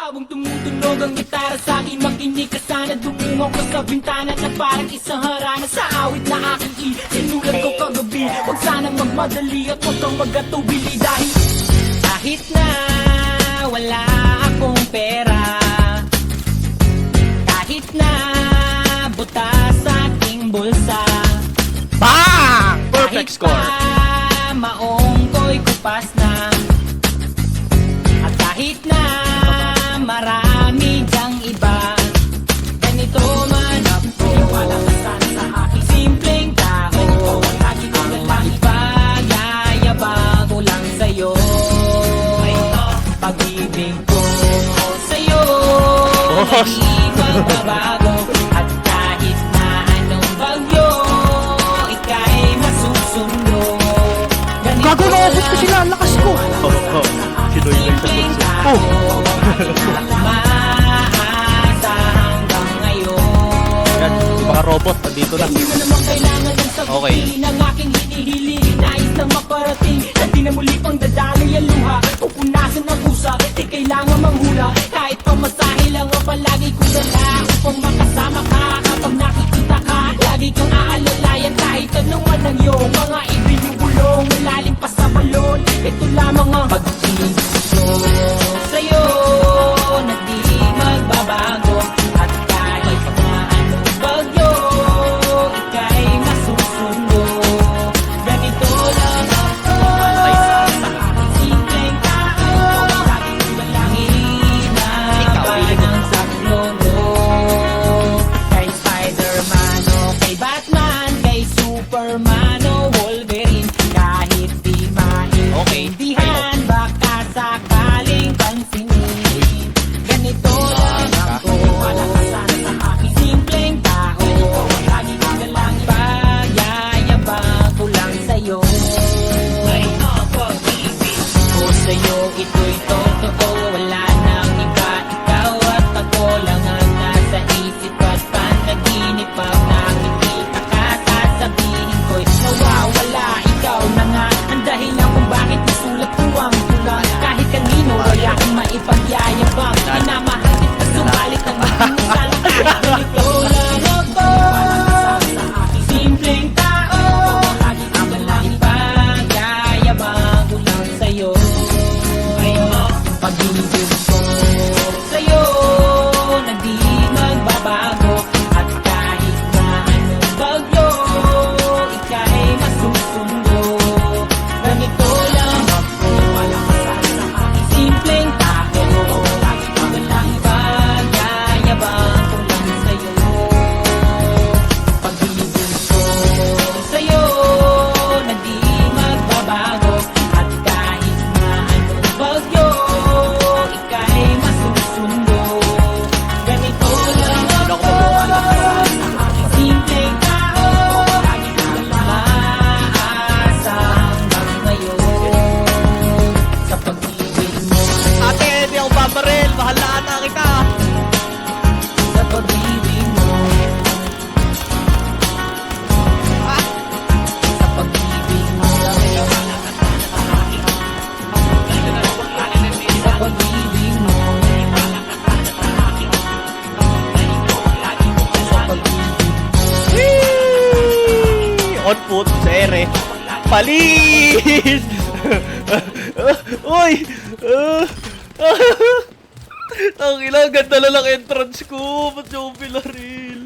Habang tumutunog ang gitara sa akin, makinig ka sana. Dumungo ko sa bintana na parang isang harana. Sa awit na aking sinulat ko kagabi. Huwag sanang magmadali at huwag kang magatubili. Dahil kahit na wala akong pera, kahit na butas sa aking bulsa, Bang! Perfect score. kahit pa maong ko'y kupas na, at kahit na marami dyang iba, ganito man ako. Wala ka sana sa aking simpleng tao. Lagi ko na lang ipag-yayabang ko lang sa'yo. Pag-ibig ko sa'yo hindi magbabago. At kahit na anong bagyo, ika'y masusundo. Gago, naubos ko sila, ang lakas ko. Sinoy lang sa bunso. Maasa hanggang ngayon. Yan, yung mga robot, nandito na. Hindi mo naman kailangan ng Okay. sagutin ang aking hinihiling. Nais lang maparating na di na muli pang dadaloy ang luha. Pupunasan ng pusa, di kailangan manghula. Kahit pamasahe lang ang palagi ko dala, upang makasama ka kapag nakikita ka. Lagi kang aalalayan kahit anong ang iyong mga ibinubulong. Malalim pa sa balon, ito lamang ang pag-ibig ko sa'yo na di magbabago. At kahit na anong bagyo, ika'y masusundo. Ganito lang ako, simpleng tao. Lagi ko lang hinahabayan sa mundo. Kay Spider-Man o kay Batman, kay Superman o Wolverine, kahit di maintindihan, baka sakaling pansinin. Ganito lang ako, wala ka sana sa aking simpleng tao. Lagi ko na lang ipag-yayabang ko lang sa'yo. Ko sa'yo, ito'y totoo, wala nang iba. Ikaw at ako lang ang nasa isip at panaginip. Pag nakikita ka, sasabihin ko'y nawawala. Ikaw na nga ang dahilan kung bakit nasulat ko ang tulang. Kahit kanino, wala akong maipagyayabang. Minamahal kita, subalit ang maging ganito lang ako, simpleng tao. Lagi ko na lang ipag-yayabang ko lang sa'yo. Pag-ibig ko sa'yo na di magbabago. At kahit na anong bagyo, ika'y masusundo. Ganito lang ako, wala ka sana sa aking simpleng tao. Lagi ko na lang ipag-yayabang ko lang sa'yo. Pag-ibig ko sa'yo na di magbabago. At kahit na anong bagyo, ika'y masusundo. Ganito lang ako, wala ka sana sa aking simpleng tao. Lagi ko na lang maasa hanggang ngayon. Sa pag-ibig mo, Ate, hindi ako babaril. Bahalaan na kita. sa pag-ibig mo, sa pag-ibig mo, sa pag-ibig mo, sa pag-ibig. On foot, sa ere. Palis! Uy! Ang ina, ganda na lang entrance ko. Ba't yung pinaril?